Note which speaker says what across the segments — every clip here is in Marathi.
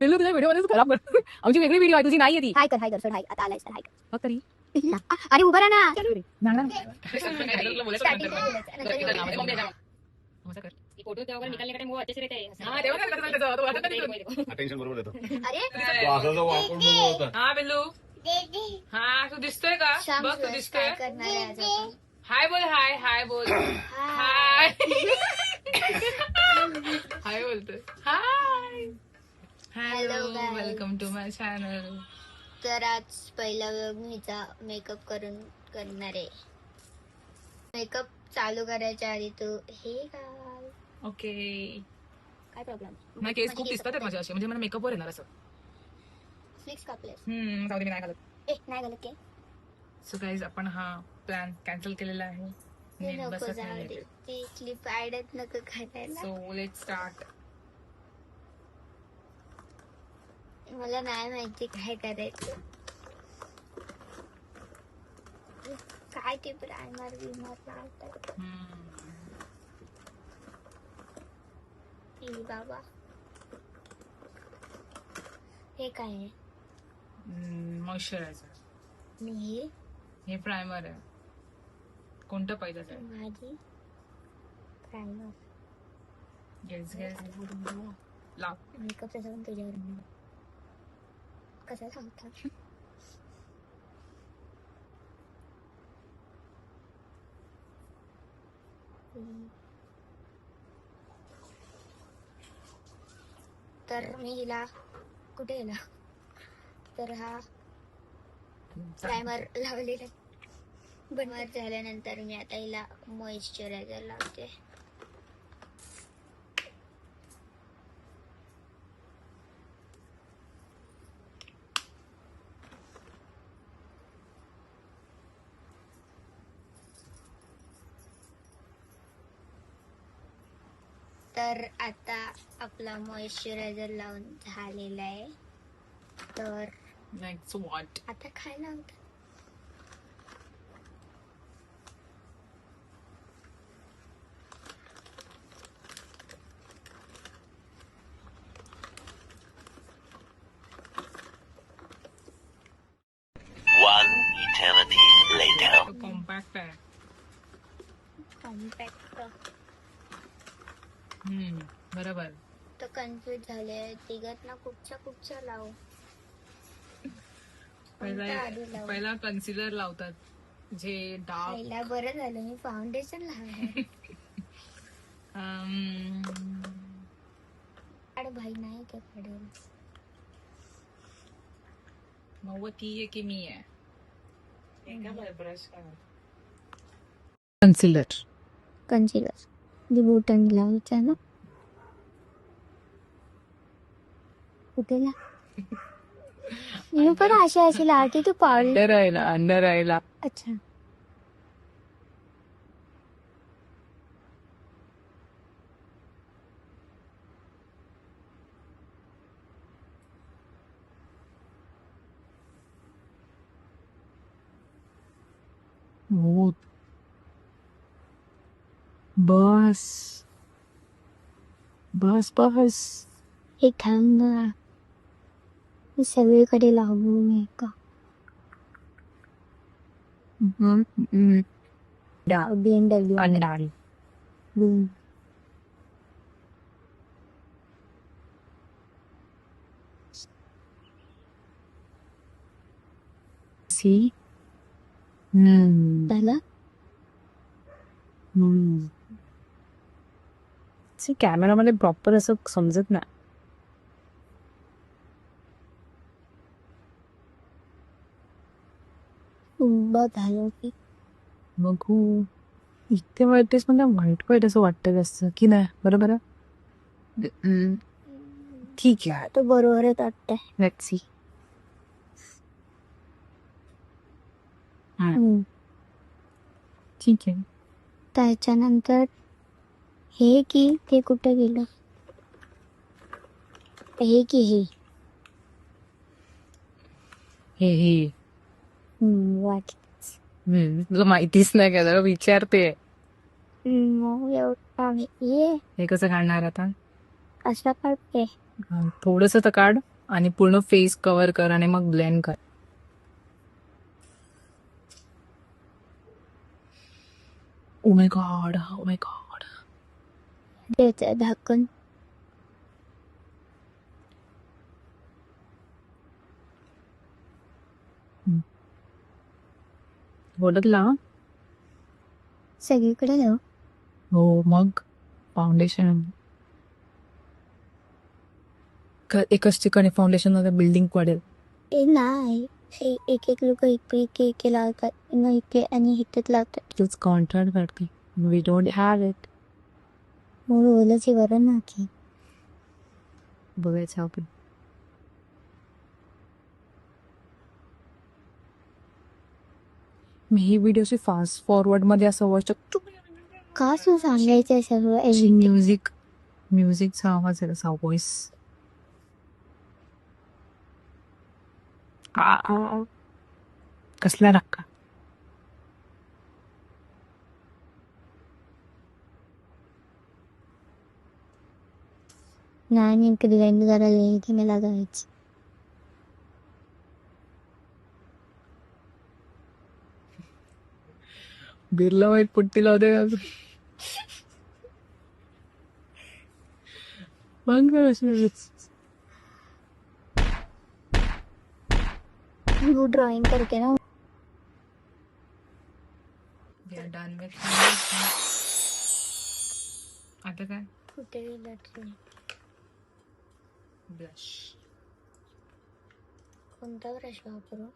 Speaker 1: पिल्लू तुझ्या व्हिडिओ मध्येच खराब करतो. आमची वेगळी व्हिडिओ आहे, तुझी नाही ती.
Speaker 2: हाय कर सोड हाय आता आलाय हाय कर
Speaker 1: बघ तरी.
Speaker 2: अरे उभा राहा ना
Speaker 3: फोटो तेव्हा निकालने का टाइम वो अच्छे से रहता है
Speaker 1: हा, तेव्हा काय करत त्याचं? तो वाटत नाही तुझं.
Speaker 4: अटेन्शन बरोबर येतो
Speaker 2: अरे
Speaker 4: तो असं जो वापरून होता
Speaker 1: हा पिल्लू, हा तू दिसतोय का?
Speaker 2: श्याम
Speaker 1: बघ तू
Speaker 2: काय
Speaker 1: दिसतोय.
Speaker 2: करणार आहे आज आपण?
Speaker 1: हाय बोल, हाय हाय बोल. हाय हाय बोलतोय. Hi
Speaker 2: Hello,
Speaker 1: hello,
Speaker 2: guys.
Speaker 1: Welcome to my channel.
Speaker 2: तर आज पहिला व्लॉग मीचा मेकअप करणार आहे. मेकअप चालू करायच्या आधी तू हे काय
Speaker 1: ओके.
Speaker 2: काय प्रॉब्लेम
Speaker 1: नाही, केस खूप दिसतात आहेत माझे असे, म्हणजे मला मेकअपवर येणार असं.
Speaker 2: फ्लिक्स कापलेस
Speaker 1: जाऊ दे, मी नाही घालत.
Speaker 2: नाही घालत के
Speaker 1: सो गाईज, आपण हा प्लॅन कॅन्सल केलेला आहे.
Speaker 2: ते
Speaker 1: नीट
Speaker 2: नको
Speaker 1: बसत
Speaker 2: जाऊ
Speaker 1: नाही.
Speaker 2: दे ती क्लिप ऍडच नको घालायला.
Speaker 1: So let start.
Speaker 2: मला नाही माहिती काय करायचं. काय ते प्रायमर विमर लावतात ए बाबा. हे काय आहे?
Speaker 1: मॉइश्चरायझर.
Speaker 2: मी
Speaker 1: हे प्रायमर आहे. कोणतं पाहिजे आहे?
Speaker 2: माझी प्रायमर
Speaker 1: गेस गेस लाव.
Speaker 2: मेकअप त्याचा पण तुझ्यावर कसं सांगतात. तर मी हिला कुठे गेला तर हा प्रायमर लावलेला बनवर झाल्यानंतर मी आता हिला मॉइश्चरायझर लावते. तर आता आपला मॉइश्चरायझर लावून झालेला आहे. तर
Speaker 1: नेक्स्ट व्हॉट?
Speaker 2: आता काय लावतात?
Speaker 5: One eternity later.
Speaker 1: कॉम्पॅक्ट आहे.
Speaker 2: कॉम्पॅक्ट
Speaker 1: बरोबर.
Speaker 2: तर कन्फ्युज झाले. तिघात ना कुठच्या लावू?
Speaker 1: पहिला कन्सिलर लावतात, जे डार्क.
Speaker 2: पहिला बरं झालं मी फाउंडेशन लावलं. अरे भाई नाही काय पडेल.
Speaker 1: मग ती आहे की मी आहे? कन्सिलर
Speaker 2: बुटन लावायचं ना कुठे ला मी पण अशी लावते तू पावडर.
Speaker 1: अंडर आयला.
Speaker 2: अच्छा
Speaker 1: बस बस बस.
Speaker 2: हे थांब ना मी सगळीकडे लावू मी का BMW
Speaker 1: अंडाल. सी.
Speaker 2: झालं.
Speaker 1: कॅमेरामध्ये प्रॉपर असं समजत नाही.
Speaker 2: झालं की
Speaker 1: बघू. इथे वाटतेस मला व्हाईट असं वाटतं जास्त की नाही? बरोबर आहे. ठीक आहे,
Speaker 2: तो बरोबरच वाटतंय.
Speaker 1: Let's see. ठीक आहे.
Speaker 2: त्याच्यानंतर हे की ते कुठे गेलं? हे की
Speaker 1: हे
Speaker 2: वाट
Speaker 1: तुला माहितीच नाही का? जरा विचारते.
Speaker 2: हे
Speaker 1: हे कसं काढणार आता?
Speaker 2: असं काढते.
Speaker 1: थोडस तर काढ आणि पूर्ण फेस कव्हर कर आणि मग ब्लेंड कर. Oh my God, oh my God.
Speaker 2: त्याचं झाकण.
Speaker 1: ओळखला?
Speaker 2: सगळीकडे लाव.
Speaker 1: हो मग फाउंडेशन एकच ठिकाणी फाउंडेशन मध्ये बिल्डिंग पडेल.
Speaker 2: ते नाही, हे एक एक लोक इकडे लावतात मग इकडे आणि इथेच लावतात.
Speaker 1: तूच कॉन्ट्रॅक्ट करते. We don't have it.
Speaker 2: मग बोलायची बरं ना की
Speaker 1: बघायचं आपण. मी ही व्हिडिओची फास्ट फॉरवर्ड मध्ये असं वाचू शकतो.
Speaker 2: का तू सांगायचं सगळं everything?
Speaker 1: म्युझिकचा आवाज आहे तसा व्हॉइस. कसला धक्का.
Speaker 2: नाही नेमकं डिझाईन करायला इथे मला जायचं.
Speaker 1: बिर्ला वाईट पुट्टी लावते का? बंद कर अशी.
Speaker 2: तू ड्रॉइंग करते ना.
Speaker 1: आता काय
Speaker 2: कुठे गेलं तू?
Speaker 1: ब्लश.
Speaker 2: कोणता ब्रश वापरू?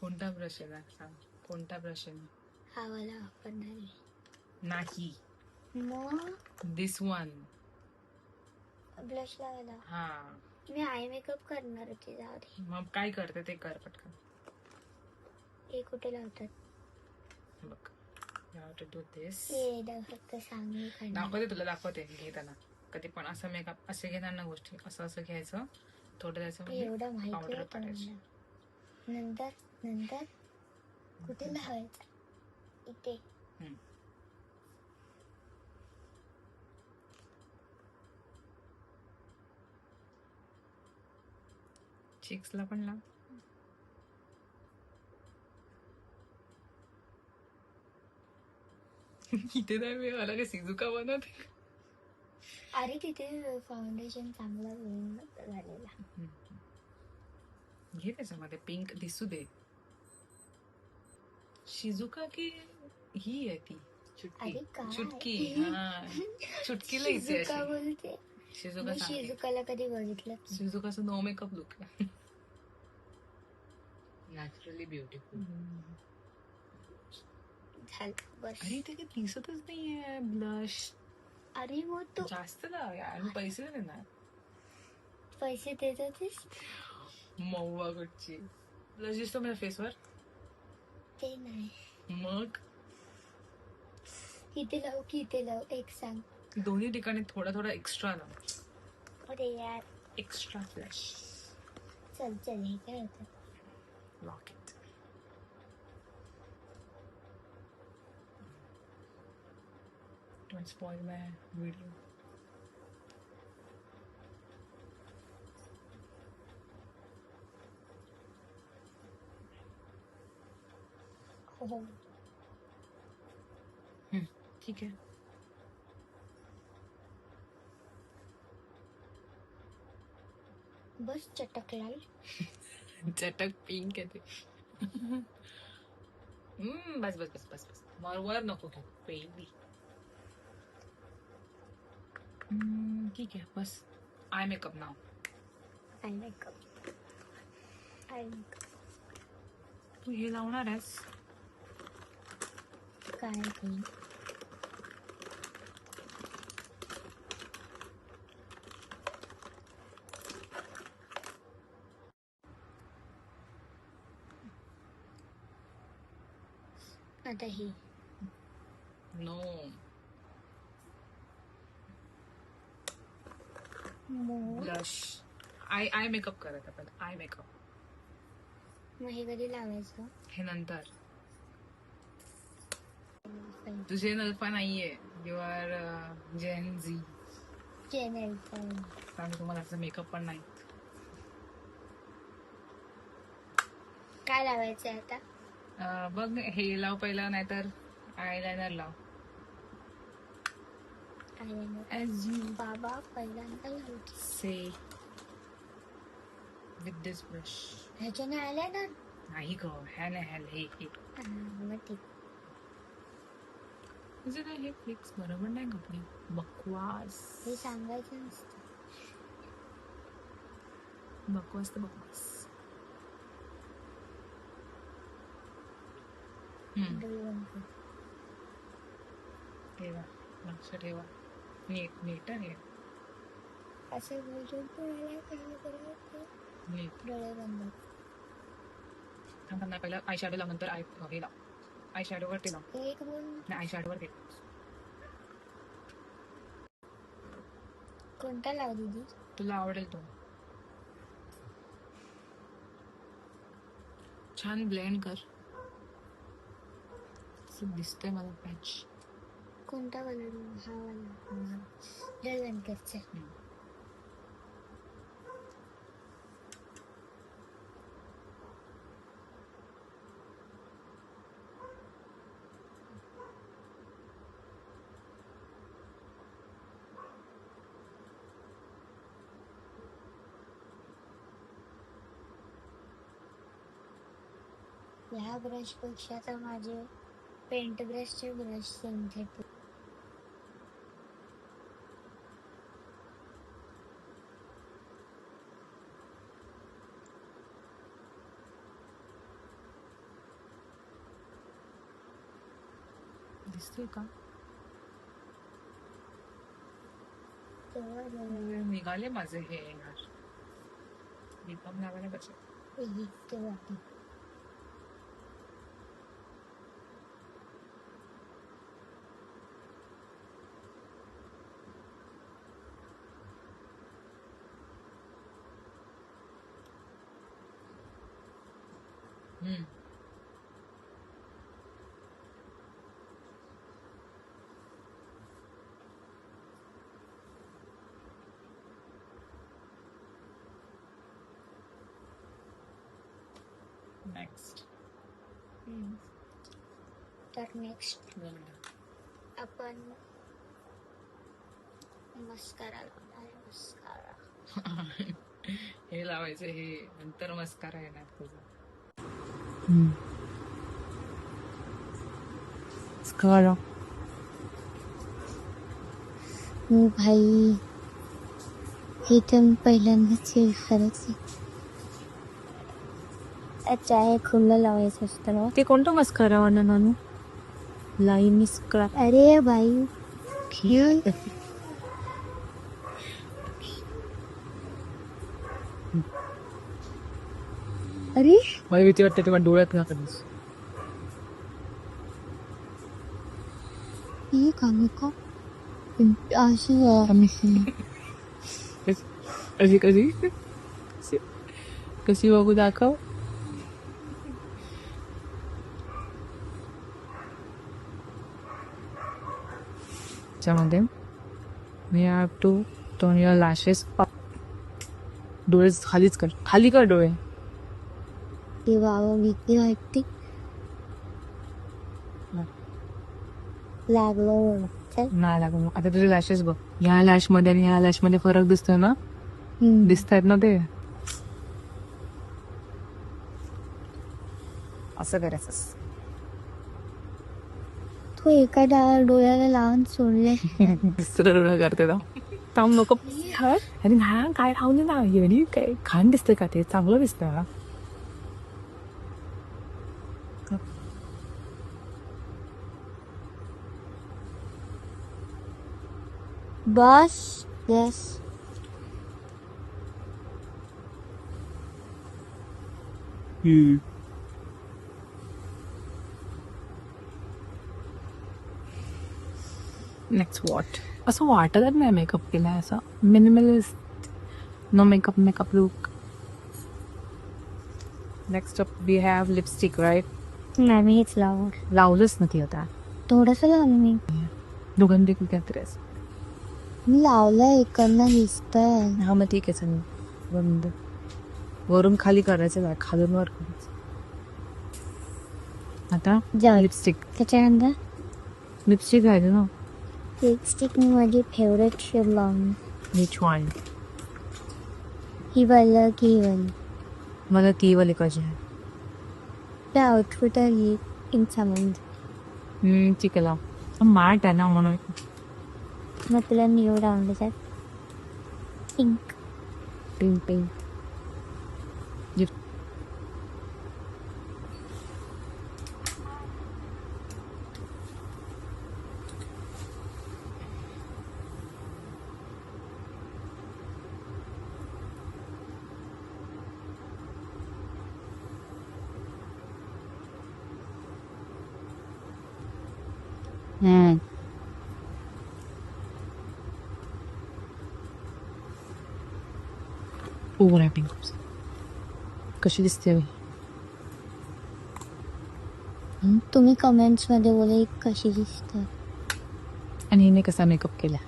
Speaker 1: कोणता ब्रश आहे सांग. कोणता ब्रश आहे?
Speaker 2: हा वाला वापरणार आहे.
Speaker 1: नाही,
Speaker 2: मग
Speaker 1: दिस वन.
Speaker 2: ब्लश लावायला
Speaker 1: हा
Speaker 2: मी आय मेकअप करणार होते. जाऊ दे.
Speaker 1: मग काय करते ते कर पटकन.
Speaker 2: हे कुठे लावतात?
Speaker 1: बघ. You have to do this.
Speaker 2: हे फक्त सांग मी करणार.
Speaker 1: दाखवते तुला, दाखवते घेताना. कधी पण असं मेकअप असे घेताना गोष्टी असं असं घ्यायचं. थोडं त्याच्यामध्ये
Speaker 2: एवढं माहिती
Speaker 1: पावडर
Speaker 2: होतं
Speaker 1: टाकायची.
Speaker 2: मला. नंतर नंतर कुठे लावायचं? इथे.
Speaker 1: चिक्सला पण लाव. इथे नाही मी मला काय सिजुका बनवते.
Speaker 2: अरे तिथे फाउंडेशन चांगला झालेला.
Speaker 1: घे त्याच्यामध्ये पिंक दिसू दे. शिजुका की ही आहे ती चुटकी.
Speaker 2: अरे काय?
Speaker 1: चुटकी. हा चुटकीला इथे
Speaker 2: शिजुका बोलते.
Speaker 1: शिजुका
Speaker 2: मी
Speaker 1: चांगली.
Speaker 2: शिजुकाला कधी बघितलं.
Speaker 1: शिजुकाचं no makeup look.
Speaker 3: Naturally beautiful.
Speaker 2: झालं बस.
Speaker 1: अरे ते काही दिसतच नाहीये ब्लश.
Speaker 2: अरे मग तू
Speaker 1: जास्त लाव यार, मी पैसे नाही देणार.
Speaker 2: पैसे देत होतीस?
Speaker 1: मऊवा कुठची ब्लश दिसतो माझ्या फेसवर.
Speaker 2: ते नाही.
Speaker 1: मग
Speaker 2: इथे लावू की इथे लावू एक सांग.
Speaker 1: दोन्ही ठिकाणी थोडा थोडा एक्स्ट्रा लाव.
Speaker 2: अरे यार
Speaker 1: एक्स्ट्रा फ्लॅश.
Speaker 2: चल चल हे काय होतं?
Speaker 1: Lock it. Don't spoil my video.
Speaker 2: हो.
Speaker 1: ठीक आहे.
Speaker 2: बस चटक लाल.
Speaker 1: चटक पिंक आहे ते. बस बस बस बस बस. वर नको घेऊ पेली. ठीक आहे बस. आय मेकअप नाव.
Speaker 2: Eye makeup. Eye makeup.
Speaker 1: तू हे लावणार आहेस?
Speaker 2: काय ते? आता हे
Speaker 1: नो. ब्लश. आय मेकअप करत आपण. Eye makeup.
Speaker 2: मग हे कधी लावायचं?
Speaker 1: हे नंतर. तुझे नल्पा नाहीये. You are gen Z.
Speaker 3: कारण तुम्हाला असं मेकअप पण नाही.
Speaker 2: काय लावायचंय आता?
Speaker 3: बघ हे लाव पहिलं, नाहीतर आयलायनर लाव. As you
Speaker 2: बाबा पहिल्यांदा लावते.
Speaker 3: say with this brush.
Speaker 2: ह्याच्याने आलाय ना.
Speaker 3: नाही ग, ह्या नाही हे
Speaker 2: मग ठीक.
Speaker 3: तुझं काय हे फिक्स बरोबर नाही कपडे बकवास.
Speaker 2: हे सांगायचं नसतं.
Speaker 3: बकवास तर बकवास.
Speaker 2: डोळे बंद कर.
Speaker 3: ठेवा, लक्ष ठेवा. नीट नीट आहे.
Speaker 2: असं बोलून डोळ्याला काय करायचं?
Speaker 3: नीट.
Speaker 2: डोळे बंद.
Speaker 3: थांब नाही, पहिला आय शॅडो लाव, नंतर हे लाव. आय शॅडो वरती लाव.
Speaker 2: एक बोल.
Speaker 3: नाही, आय शॅडो वरती.
Speaker 2: कोणता लाव दीदी?
Speaker 3: तुला आवडेल तो. छान ब्लेंड कर. असं दिसतंय मला पॅच.
Speaker 2: कोणता कलर? हा वाला. डोळे बंद कर. चल. ह्या ब्रश पेक्षा तर माझे पेंट ब्रशचे ब्रश सिंथेटिक.
Speaker 3: दिसतोय का?
Speaker 2: तेव्हा
Speaker 3: निघाले माझे हे येणार. दीपम लावायला पाहिजे.
Speaker 2: तेव्हा
Speaker 3: नेक्स्ट.
Speaker 2: तर नेक्स्ट आपण मस्कारा लावणार आहे. मस्कारा
Speaker 3: हे लावायचं, हे नंतर मस्कारा येणार तुझा.
Speaker 1: स्कारा.
Speaker 2: भाई हे तर पहिल्यांदाच खरंच. अच्छा, हे खुलं लावायचं असतं ना.
Speaker 1: ते कोणतं मस्कारा वाला नानू? लाईन स्क्रा.
Speaker 2: अरे भाई अरे
Speaker 1: मला भीती वाटते तेव्हा डोळ्यात का कधीच.
Speaker 2: हे काम का अशी
Speaker 1: कशी कशी कशी बघू दाखव. त्याच्यामध्ये we have to turn your lashes up. डोळे खालीच कर, खाली कर डोळे.
Speaker 2: हे बाबा भीती वाटते. लागलं
Speaker 1: नाही लागून. आता तुझे लॅशेस बघ. ह्या लॅश मध्ये आणि ह्या लॅश मध्ये फरक दिसतोय ना? दिसतायत ना ते. असं करायचं.
Speaker 2: तू एका डोळ्याला लावून सोडले.
Speaker 1: दुसरं डोळा करते ना. थांब नको. अरे ना, काय लावले ना, येणी काय घाण दिसतंय का? ते चांगलं दिसतंय ना.
Speaker 2: बस बस.
Speaker 1: Next what. असं वाटतच नाही मेकअप केलाय. असं minimalist, no makeup look. Next up we have lipstick, right?
Speaker 2: नाही मी हेच लावू.
Speaker 1: लावलंच ना ती आता.
Speaker 2: थोडस लावलं मी.
Speaker 1: दुगंधी काहीतरी असं.
Speaker 2: मी लावलंय इकडनं दिसतंय.
Speaker 1: हा मग ठीक आहे चल बंद. वरून खाली करायचं बघ, खालून वर करायचं. आता
Speaker 2: जा.
Speaker 1: लिपस्टिक.
Speaker 2: त्याच्यानंतर
Speaker 1: लिपस्टिक आहे ना.
Speaker 2: लिपस्टिक माझी फेवरेट शेड लावून.
Speaker 1: Which one?
Speaker 2: ही वाला की ही वाली.
Speaker 1: मला ती वाली पाहिजे.
Speaker 2: त्या आउटफिट आहे इंचामध्ये.
Speaker 1: ठीक आहे लाव. मॅट आहे ना म्हणून.
Speaker 2: मग तुला निवड आवडलं त्यात pink.
Speaker 1: Pink pink. Over acting. कशी दिसते मी?
Speaker 2: तुम्ही कमेंट्स मध्ये बोला कशी दिसते.
Speaker 1: आणि हिने कसा मेकअप केला?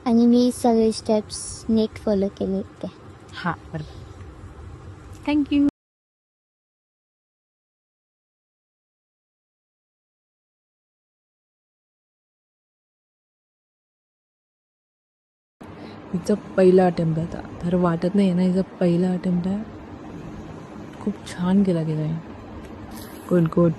Speaker 2: आणि मी सगळे स्टेप्स नीट फॉलो केले ते.
Speaker 1: हा बरोबर. थँक्यू. हिचा पहिला अटेम्प्ट आहे आता, तर वाटत नाही ना हिचा पहिला अटेम्प्ट आहे. खूप छान केला गेला आहे. Good good.